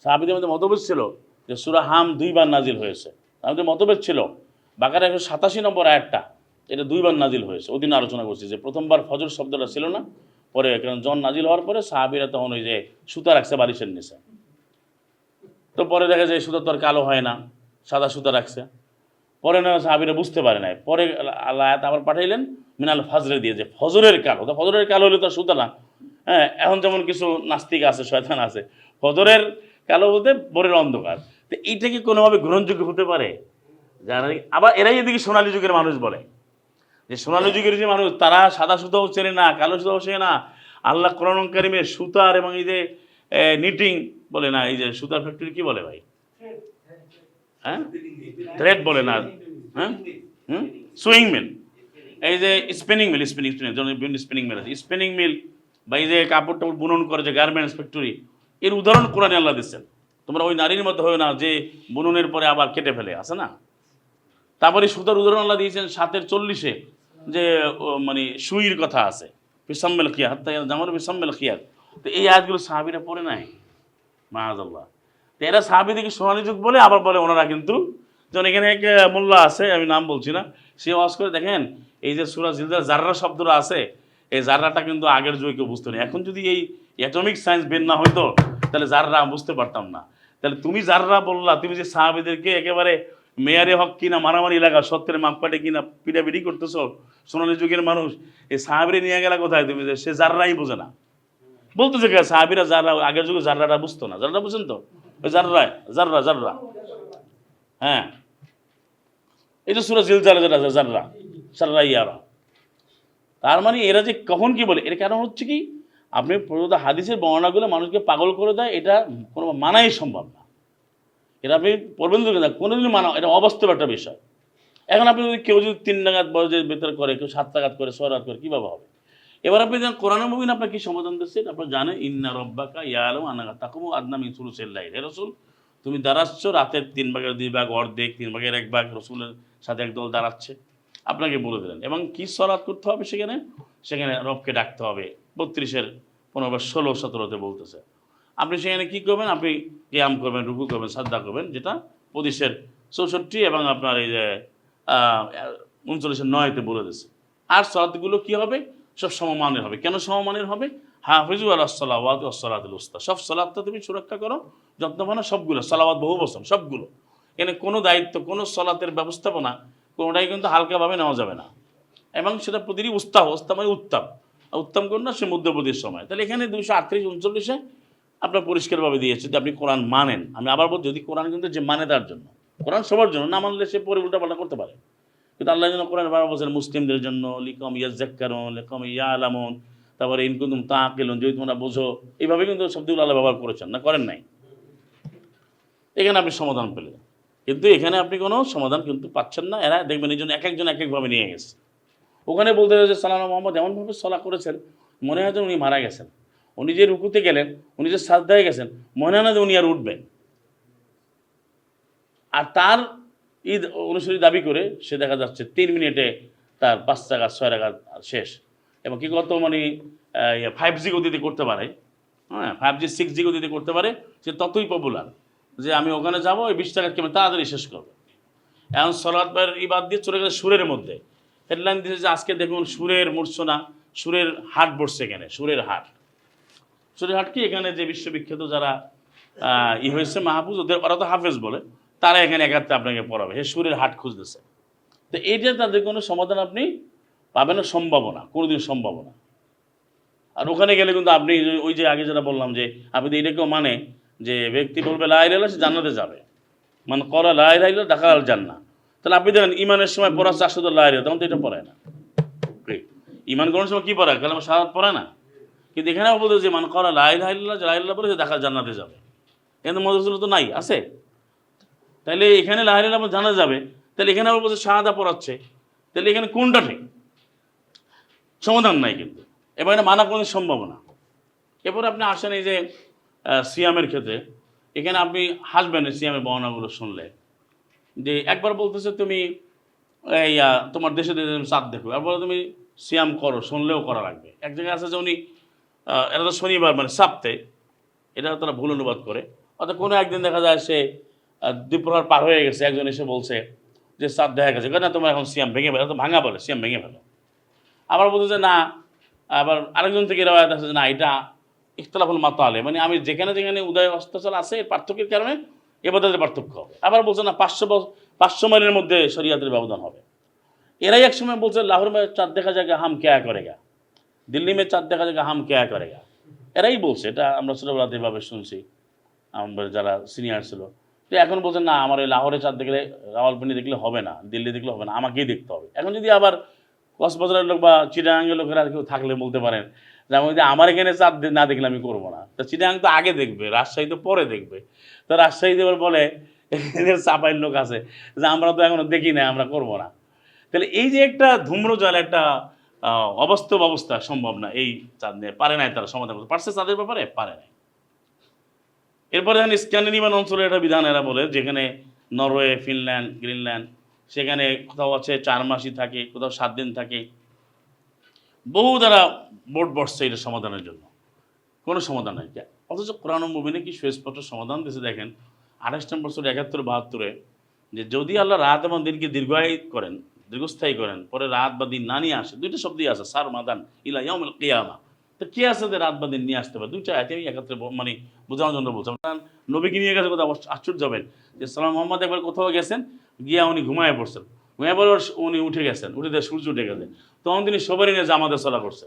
সাহাবীদের মধ্যে মতভেদ ছিল যে সূরা হাম 2 বার নাজিল হয়েছে। আমাদের মতভেদ ছিল বাকারা 187 নম্বর আয়াতটা এটা 2 বার নাজিল হয়েছে। ওদিন আলোচনা করছি যে প্রথমবার ফজর শব্দটা ছিল না, পরে কারণ জন নাজিল হওয়ার পরে সাহাবীরা তখন ওই যে সুতা রাখছে বালিশের নিচে, তো পরে দেখা যায় সুতা তো আর কালো হয় না, সাদা সুতা রাখছে। পরে না সাহাবীরা বুঝতে পারে নাই, পরে আল্লাহ আয়াত আবার পাঠাইলেন মিনাল ফাজরে দিয়ে, যে ফজরের কালো। তো ফজরের কালো হলে তো আর সুতা না। হ্যাঁ, এখন যেমন কিছু নাস্তিক আছে, শয়তান আছে, ফজরের কালো বলতে ভোরের অন্ধকার। তো এইটা কি কোনোভাবে গ্রহণযোগ্য হতে পারে? যারা আবার এরাই এদিকে সোনালী যুগের মানুষ বলে যে সোনালী যুগের যে মানুষ তারা সাদা সুতাও চেনে না, কালো সুতাও চেনে না। আল্লাহ কোরআন কারিমের সুতার এবং এই যে নিটিং বলে না, এই যে সুতার ফ্যাক্টরি কি বলে ভাই? হ্যাঁ, থ্রেড বলে না, হ্যাঁ, সুইং মিল, এই যে স্পিনিং মিল, বিভিন্ন স্পিনিং মিল আছে, স্পিনিং মিল বা এই যে কাপড় টাপড় বুনন করে যে গার্মেন্টস ফ্যাক্টরি, এর উদাহরণ কোরআনে আল্লাহ দিচ্ছেন। তোমরা ওই নারীর মতো হয় না যে বুননের পরে আবার কেটে ফেলে, আছে না? তারপরে সুতার উদাহরণ আল্লাহ দিয়েছেন 7-40 যে মানে সুইর কথা আছে, বিসাম্মেল খিয়ার, হাত্তা জামার বিসাম্মেল খিয়ার। তো এই আয়াতগুলো সাহাবীরা পড়ে নাই, মাআযাল্লাহ। তো এরা সাহাবীদেরকে সোনালী যুগ বলে, আবার বলে ওনারা কিন্তু, যেমন এখানে এক মোল্লা আছে, আমি নাম বলছি না, সে ওয়াজ করে দেখেন এই যে সূরা জিলজাল জাররা শব্দটা আছে, এই জাররাটা কিন্তু আগের যুগে কেউ বুঝতো না। এখন যদি এই অ্যাটমিক সায়েন্স বের না হইতো তাহলে জাররা বুঝতে পারতাম না। তাহলে তুমি জাররা বললা, তুমি যে সাহাবীদেরকে একেবারে মেয়ারে হক কিনা মারামারি লাগা, সত্যের মাপকাঠে কিনা পিটাপিটি করতেছ সোনালী যুগের মানুষ, এই সাহাবীরে নিয়ে গেলা কোথায় তুমি? যে সে জাররাই বোঝে না, বলতেছে কে সাহাবীরা জাররা, আগের যুগে জাররাটা বুঝতো না। জাররা বুঝেন তো? ওই জাররা জাররা জাররা, হ্যাঁ, এই যে সূরা জিলজাল যেটা আছে, জাররা জাররা ইয়ারা, তার মানে এরা যে কখন কি বলে, এর কারণ হচ্ছে কি, আপনি প্রদত্ত হাদিসের বর্ণনাগুলো মানুষকে পাগল করে দেয়, এটা কোনো মানাই সম্ভব না। এটা আপনি পড়বেন না, কোনোদিনই মানা, এটা অবাস্তব একটা বিষয়। এখন আপনি যদি কেউ যদি 3 রাকাত বয়সের ভেতরে করে, কেউ 7 রাকাত করে, 6 রাকাত করে, কীভাবে হবে? এবার আপনি যখন কোরআনে মুবিন আপনার কি সমাধান দিচ্ছেন, আপনার জানেন ইন্না রব্বাকা ইয়ালামু আন্নাকা তাকুমু আদনা মিন সুলুসিল লাইল। হে রাসূল, তুমি দাঁড়াচ্ছ রাতের 3 ভাগের 2 ভাগ, অর্ধেক, 3 ভাগের 1 ভাগ রাসূলের সাথে একদল দাঁড়াচ্ছে, আপনাকে বলে দিলেন। এবং কি সালাত করতে হবে সেখানে? সেখানে রবকে ডাকতে হবে। 32-এর 15 16 17-তে বলতেছে। আপনি সেখানে কি করবেন? আপনি কিয়াম করবেন, রুকু করবেন, সাজদা করবেন, যেটা 25-এর 64 এবং আপনার এই যে 39-এর 9-তে বলে দিয়েছে। আর সালাতগুলো কি হবে? সব সমমানের হবে। কেন সমমানের হবে? হাফিজু আলাস সালাওয়াতি ওয়াস সালাতুল উস্তা, সব সালাতটা তুমি সুরক্ষা করো, যত্নবান সবগুলো সালাওয়াত বহু বচন সবগুলো। এখানে কোনো দায়িত্ব, কোনো সালাতের ব্যবস্থাপনা কোনোটাই কিন্তু হালকাভাবে নেওয়া যাবে না, এবং সেটা প্রতিটি উস্তা মানে উত্তম কোন না, সে মধ্যবর্তীর সময়। তাহলে এখানে 238-39-এ আপনার পরিষ্কারভাবে দিয়েছে যে আপনি কোরআন মানেন। আমি আবার বলছি, যদি কোরআন কিন্তু যে মানে তার জন্য, কোরআন সবার জন্য, না মানলে সে পরে উল্টাপাল্টা করতে পারে। কিন্তু আল্লাহ যেন কোরআন বারবার বলছেন মুসলিমদের জন্য, লিকম ইয়াজ্জাক্কারুন লিকম ইয়ালামুন, তারপরে ইন কুনতুম তাআকিলুন, যদি তোমরা বোঝো, এইভাবে কিন্তু শব্দগুলো আল্লাহ ব্যবহার করেছেন, না করেন নাই? এখানে আপনি সমাধান পেলেন, কিন্তু এখানে আপনি কোনো সমাধান কিন্তু পাচ্ছেন না। এরা দেখবেন এই জন্য এক একজন এক একভাবে নিয়ে গেছে। ওখানে বলতে হয়েছে সালানা মোহাম্মদ এমনভাবে সলা করেছেন, মনে হয় যে উনি মারা গেছেন। উনি যে রুকুতে গেলেন, উনি যে সাজদায় গেছেন, মনে হয় না যে উনি আর উঠবেন। আর তার ঈদ অনুসারী দাবি করে সে দেখা যাচ্ছে 3 মিনিটে তার 5 রাকাত 6 রাকাত শেষ, এবং কি কত মানে 5G গতিতে করতে পারে, হ্যাঁ 5G 6G গতিতে করতে পারে, সে ততই পপুলার যে আমি ওখানে যাবো, ওই 20 টাকার কেমন তাড়াতাড়ি শেষ করবো। এখন সলাৎ ইবাদ দিয়ে চলে গেছে সুরের মধ্যে। হেডলাইন দিয়েছে যে আজকে দেখুন সুরের মূর্ছনা, সুরের হাট বসছে এখানে, সুরের হাট। সুরের হাট কি? এখানে যে বিশ্ববিখ্যাত যারা হয়েছে মাহফুজ, ওরা তো হাফেজ বলে, তারা এখানে একাত্রে আপনাকে পড়াবে, হে সুরের হাট খুঁজতেছে। তো এইটা তাদের কোনো সমাধান আপনি পাবেন না, সম্ভাবনা, কোনোদিন সম্ভাবনা। আর ওখানে গেলে কিন্তু আপনি ওই যে আগে যেটা বললাম যে আপনি এটাকেও মানে যে ব্যক্তি বলবে লা ইলাহা ইল্লাল্লাহ, সে জান্নাতে যাবে, মানে করা লা ইলাহা ইল্লাল্লাহ দাখালাল জান্নাহ। তাহলে আপনি দেখেন ইমানের সময় পড়া চারশো লা ইলাহা, তখন তো এটা পড়ায় না। ইমান করার সময় কী পড়ায়? কালামে শাহাদাত পড়ায় না। কিন্তু এখানেও বলতে যে মান করা লা ইলাহা ইল্লাল্লাহ, লা ইলাহা বলে সে দেখা জান্নাতে যাবে। কিন্তু মধুসূল তো নাই, আছে। তাহলে এখানে লা ইলাহা ইল্লাল্লাহ জানা যাবে, তাহলে এখানে আবার বলছে শাহাদা পড়াচ্ছে, তাহলে এখানে কোনটা ঠিক? সমাধান নাই কিন্তু, এবার এটা মানা কোনো সম্ভব না। এরপর আপনি আসেন এই যে সিয়ামের ক্ষেত্রে, এখানে আপনি হাসবেন সিয়ামের বর্ণনাগুলো শুনলে, যে একবার বলতেছে তুমি এই তোমার দেশে দেশে চাঁদ দেখো, এরপর তুমি সিয়াম করো, শুনলেও করা লাগবে। এক জায়গায় আছে যে উনি, এটা তো শনিবার মানে সাপ্তে, এটা তারা ভুল অনুবাদ করে, অর্থাৎ কোনো একদিন দেখা যায় সে দুপুরহার পার হয়ে গেছে, একজন এসে বলছে যে চাঁদ দেখা গেছে, না তোমার এখন সিয়াম ভেঙে ফেলো, তো ভাঙা বলে সিয়াম ভেঙে ফেলো। আবার বলছে যে না, আবার আরেকজন থেকে রেওয়ায়ত আছে যে না, এটা ইখতিলাফুল মাতালে, মানে আমি যেখানে যেখানে উদয় অস্তাচল আছে এর পার্থক্যের কারণে এবাদতের পার্থক্য হবে। আবার বলছে না 500 মাইলের মধ্যে শরিয়াতের ব্যবধান হবে। এরাই এক সময় বলছে লাহোর में চাঁদ দেখা জায়গা হাম क्या करेगा, দিল্লি में চাঁদ দেখা জায়গা হাম क्या करेगा। এরাই বলছে, এটা আমরা ছোটবেলাতে এভাবে শুনছি, আমরা যারা সিনিয়র ছিল। তো এখন বলছেন না, আমার এই লাহোরে চাঁদ দেখলে, রাওয়ালপিন্ডি দেখলে হবে না, দিল্লি দেখলে হবে না, আমাকেই দেখতে হবে। এখন যদি আবার কক্সবাজারের লোক বা চিটাগাংয়ের লোকেরা কেউ থাকলে বলতে পারেন যে আমি যদি আমার এখানে চাঁদ না দেখলে আমি করবো না। তা চিটাগাং তো আগে দেখবে, রাজশাহী তো পরে দেখবে। তো রাজশাহীতে এবার বলে এদের চাপাইয়ের লোক আছে যে আমরা তো এখনো দেখি না, আমরা করবো না। তাহলে এই যে একটা ধূম্রজাল, একটা অবাস্তব অবস্থা, সম্ভব না। এই চাঁদ নিয়ে পারে নাই তারা সমাধান করতে পারছে, চাঁদের ব্যাপারে পারে নাই। এরপরে দেখেন স্ক্যান্ডিনেভিয়ান অঞ্চলের একটা বিধান এরা বলে, যেখানে নরওয়ে, ফিনল্যান্ড, গ্রিনল্যান্ড, সেখানে কোথাও আছে 4 মাসই থাকে, কোথাও 7 দিন থাকে। বহু দ্বারা বোর্ড বসছে এটা সমাধানের জন্য, কোনো সমাধান নেই। অথচ কোরআন ও মুবিনে কি সুস্পষ্ট সমাধান দিয়েছে দেখেন 28 নম্বর সূরা 71-72-এ, যে যদি আল্লাহ রাত এবং দিনকে দীর্ঘায়িত করেন, দীর্ঘস্থায়ী করেন, পরে রাত বা দিন না নিয়ে আসে, দুইটা শব্দই আছে, সার মাদান ইলা ইয়াউমিল কিয়ামা। তো কি আছে যে রাত বা দিন নিয়ে আসতে পারে? দুইটা আয়াতে আমি একাত্রে মানে বোঝানোর জন্য বলছিলাম। নবীকে নিয়ে গেছে কোথাও, আশ্চর্য হবেন যে সালাম মোহাম্মদ একবার কোথাও গেছেন, গিয়া উনি ঘুমায় পড়ছেন, ঘুমায় পড়ে উনি উঠে গেছেন, উঠে দিয়ে সূর্য উঠে গেছে, তখন তিনি সবারই নিয়ে জামাতে চলা করছে।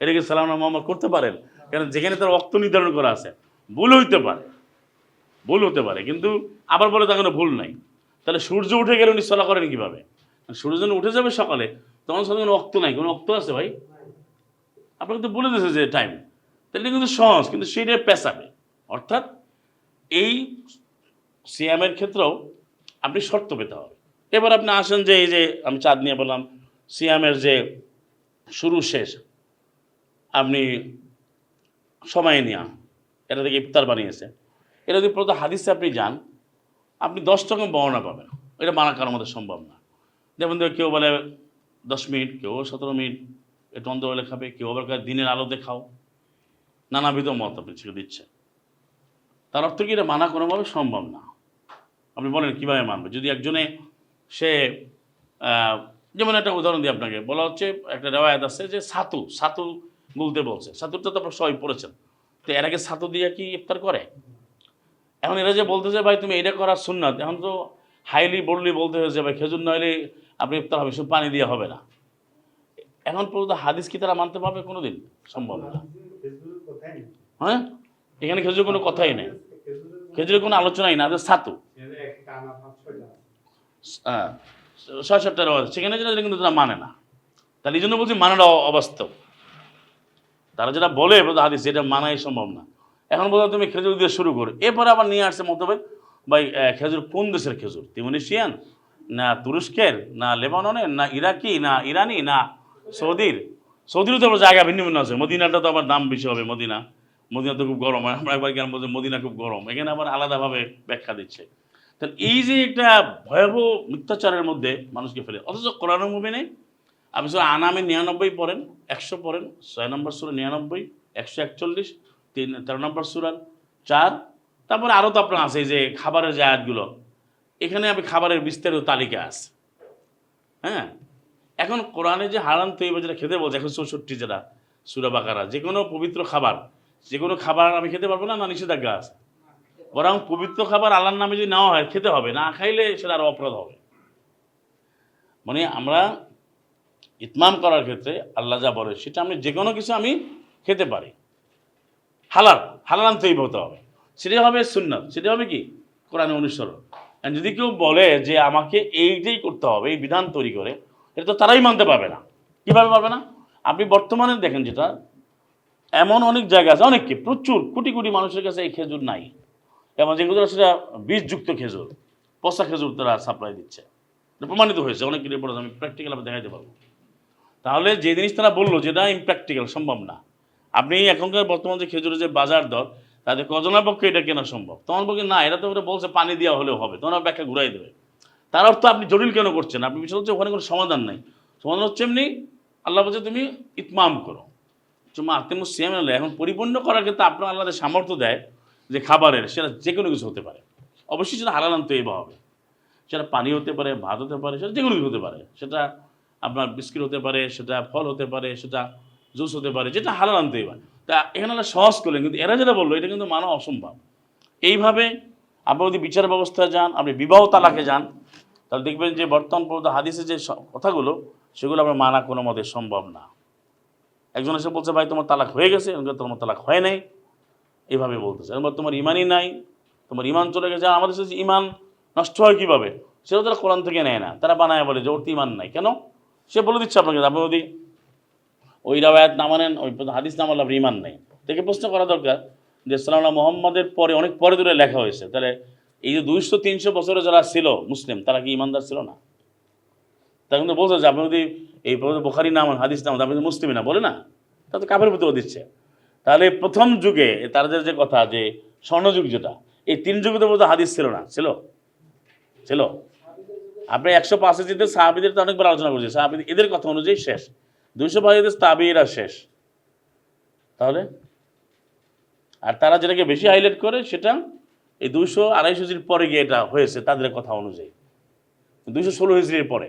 এটা কি সালাম মোহাম্মদ করতে পারেন? কারণ যেখানে তার অক্ত নির্ধারণ করা আছে, ভুল হইতে পারে, ভুল হতে পারে, কিন্তু আবার বলে তার কোনো ভুল নাই। তাহলে সূর্য উঠে গেলে উনি চলা করেন কীভাবে? সূর্য যখন উঠে যাবে সকালে, তখন সাথে কোনো অক্ত নাই। কোনো অক্ত আছে ভাই? আপনাকে তো বলে দিয়েছে যে টাইম, তাহলে কিন্তু সহজ, কিন্তু সেইটা পেঁচাবে। অর্থাৎ এই সিয়ামের ক্ষেত্রেও আপনি শর্ত পেতে হবে। এবার আপনি আসেন যে এই যে আমি চাঁদ নিয়ে বললাম, সিয়ামের যে শুরু শেষ, আপনি সময় নেওয়া, এটা থেকে ইফতার বানিয়েছে, এটা যদি প্রথম হাদিসে আপনি যান, আপনি 10 রকম বর্ণনা পাবেন। এটা মানা কারোর মধ্যে সম্ভব না। যেমন কেউ বলে 10 মিনিট, কেউ 17 মিনিট একটু অন্ধ হলে খাবে, কেউ আবার দিনের আলোতে খাও, নানাবিধ মত আপনি ছেড়ে দিচ্ছে। তার অর্থ কি এটা মানা কোনোভাবে সম্ভব না। আপনি বলেন কীভাবে মানবে? যদি একজনে সে যেমন একটা উদাহরণ দিই আপনাকে, বলা হচ্ছে একটা রেওয়ায়াত আছে যে ছাতু বলতে বলছে, ছাতুরটা তো আপনার সবাই পড়েছেন। তো এর আগে ছাতু দিয়ে কি ইফতার করে? এখন এরা যে বলতেছে ভাই তুমি এটা করার সুন্নাত, এখন তো হাইলি বললি বলতে হয়েছে ভাই খেজুর নইলে আপনি ইফতার হবে, শুধু পানি দিয়ে হবে না। এখন পর্যন্ত হাদিস কি তারা মানতে পারবে? কোনোদিন সম্ভব না। হ্যাঁ, এখানে খেজুর কোনো কথাই নেই, খেজুরের কোনো আলোচনাই না। ছাতু 6-7টা রেওয়াজ সেখানে যেটা, কিন্তু তারা মানে না। তাহলে এই জন্য বলছি মানাটা অবাস্তব। তারা যেটা বলে হাদিস, এটা মানাই সম্ভব না। এখন বলতো তুমি খেজুর দিয়ে শুরু করো, এরপরে আবার নিয়ে আসছে মতভেদ, ভাই খেজুর কোন দেশের খেজুর? তিউনিসিয়ান না তুরস্কের, না লেবাননের, না ইরাকি, না ইরানি, না সৌদিরও তো আবার জায়গা ভিন্ন ভিন্ন আছে। মদিনাটা তো আবার দাম বেশি হবে, মদিনা তো খুব গরম। আমরা একবার কেন বলছি মদিনা খুব গরম, এখানে আবার আলাদাভাবে ব্যাখ্যা দিচ্ছে। তাহলে এই যে একটা ভয়াবহ মিথ্যাচারের মধ্যে মানুষকে ফেলে, অথচ কোরআন মুবিনে আপনি আনামে 99 পড়েন, 100 পড়েন, 6 নম্বর সূরা 99, 141, 13 নম্বর সূরার 4, তারপরে আরও তো আপনার আছে যে খাবারের যে আয়াতগুলো, এখানে আপনি খাবারের বিস্তারিত তালিকা আছে। হ্যাঁ, এখন কোরআনে যে হারাম তৈবা যেটা খেতে বলছে 164 যেটা সূরা বাকারা, যে কোনো পবিত্র খাবার, যে কোনো খাবার আমি খেতে পারবো না, না নিষেধাজ্ঞা আছে? বরং পবিত্র খাবার আল্লাহর নামে যদি নেওয়া হয় খেতে হবে, না খাইলে সেটা আরও অপরাধ হবে। মানে আমরা ইতমাম করার ক্ষেত্রে আল্লাহ যা বলে সেটা আমি যে কোনো কিছু আমি খেতে পারি, হালাল তৈব হতে হবে, সেটাই হবে সুন্নাত, সেটা হবে কি কোরআনে অনুসরণ। যদি কেউ বলে যে আমাকে এইটাই করতে হবে, এই বিধান তৈরি করে, এটা তো তারাই মানতে পারবে না। কীভাবে পারবে না? আপনি বর্তমানে দেখেন যেটা, এমন অনেক জায়গা আছে, অনেককে প্রচুর কোটি কোটি মানুষের কাছে এই খেজুর নাই, এবং যেগুলো সেটা বীজযুক্ত খেজুর, পচা খেজুর তারা সাপ্লাই দিচ্ছে, প্রমাণিত হয়েছে অনেক রিপোর্ট, আমি প্র্যাকটিক্যাল আমি দেখাইতে পারবো। তাহলে যে জিনিস তারা বললো যেটা ইমপ্র্যাকটিক্যাল, সম্ভব না। আপনি এখনকার বর্তমান যে খেজুরের যে বাজার দর, তাদের কজনের পক্ষে এটা কেনা সম্ভব? তোমার পক্ষে না, এটা তো ওরা বলছে পানি দেওয়া হলেও হবে, তোমার ব্যাখ্যা ঘুরাই দেবে। তার অর্থ আপনি জটিল কেন করছেন? আপনি বিষয় হচ্ছে ওখানে কোনো সমাধান নাই। সমাধান হচ্ছে এমনি, আল্লাহ বলছে তুমি ইতমাম করো, তোমার আত্মসিয়াম। এখন পরিপূর্ণ করার ক্ষেত্রে আপনার আল্লাহদের সামর্থ্য দেয় যে খাবারের, সেটা যে কোনো কিছু হতে পারে। অবশ্যই সেটা হালাল তৈব হবে। সেটা পানি হতে পারে, ভাত হতে পারে, সেটা যে কোনো কিছু হতে পারে। সেটা আপনার বিস্কিট হতে পারে, সেটা ফল হতে পারে, সেটা জুস হতে পারে, যেটা হালাল তৈব। তা এখানে আমরা সহজ করলেন, কিন্তু এরা যেটা বললো এটা কিন্তু মানা অসম্ভব। এইভাবে আপনি যদি বিচার ব্যবস্থায় যান, আপনি বিবাহ তালাকে যান, তাহলে দেখবেন যে বর্তমান পর্যন্ত হাদিসে যে কথাগুলো, সেগুলো আপনার মানা কোনো মতে সম্ভব না। একজন এসে বলছে ভাই তোমার তালাক হয়ে গেছে, তোমার তালাক হয় নাই, এইভাবে বলতেছে। এবার তোমার ইমানই নাই, তোমার ইমান চলে গেছে। আমাদের সাথে ইমান নষ্ট হয় কীভাবে, সেটা তারা কোরআন থেকে নেয় না, তারা বানায় বলে যে ওর তো ইমান নাই। কেন? সে বলে দিচ্ছে আপনাকে, আপনি যদি ওই রাওয়ায়াত না মানেন, ওই হাদিস না মানলে আপনার ইমান নাই। দেখে প্রশ্ন করা দরকার যে সাল্লাল্লাহু মোহাম্মদের পরে অনেক পরে ধরে লেখা হয়েছে, তাহলে এই যে 200-300 বছরে যারা ছিল মুসলিম, তারা কি ইমানদার ছিল না? তা কিন্তু বলছে যে আপনি যদি এই বুখারী নাম হাদিস নাম আপনি যদি মুসলিমই না বলে না, তা তো কাফের ভিতরে দিচ্ছে। তাহলে প্রথম যুগে তাদের যে কথা যে স্বর্ণযুগ যেটা, এই 3 যুগে তো বলতে হাদিস ছিল না, ছিল ছিল আপনি 105 জিতে সাহাবীদের তো অনেকবার আলোচনা করছি, সাহাবী এদের কথা অনুযায়ী শেষ, 200 তাবিঈরা শেষ। তাহলে আর তারা যেটাকে বেশি হাইলাইট করে সেটা এই 200-250 হিজরির পরে গিয়ে এটা হয়েছে তাদের কথা অনুযায়ী, 216 হিজরির পরে,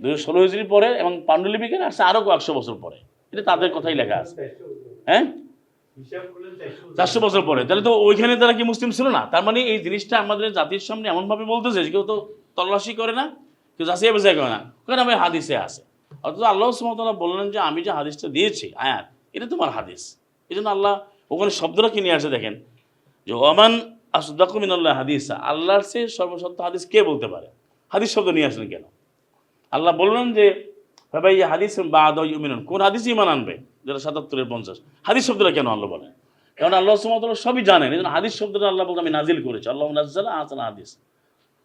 216 হিজরির পরে, এবং পাণ্ডুলিপিকে আসছে আরও 100 বছর পরে। এটা তাদের কথাই লেখা আছে। হ্যাঁ, 400 বছর পরে। তাহলে তো ওইখানে তারা কি মুসলিম ছিল না? তার মানে এই জিনিসটা আমাদের জাতির সামনে এমনভাবে বলতেছে যে কেউ তো তল্লাশি করে না, কেউ যাচাই বাছাই করে না, কারণ আমি হাদিসে আছে। অথচ আল্লাহ সুবহানাহু ওয়া তাআলা বললেন যে আমি যে হাদিসটা দিয়েছি আয়াত, এটা তোমার হাদিস। এই জন্য আল্লাহ ওখানে শব্দটা কি নিয়ে আসে দেখেন, যে ওমান আসদাকু মিনাল্লাহ হাদিসা, আল্লাহর চেয়ে সর্বসত্য হাদিস কে বলতে পারে? হাদিস শব্দ নিয়ে আসলেন কেন? আল্লাহ বললেন যে ভাই হাদিস বাদ ইউমিনুন, কোন হাদিস ইমান আনবে, যেটা 77-এর 50, হাদিস শব্দটা কেন আল্লাহ বলেন? কারণ আল্লাহ সুবহানাহু ওয়া তাআলা সবই জানেন, এই জন্য হাদিস শব্দটা আল্লাহ বলতে আমি নাজিল করেছি, আল্লাহ নাজ্জালা আহসানা হাদিস।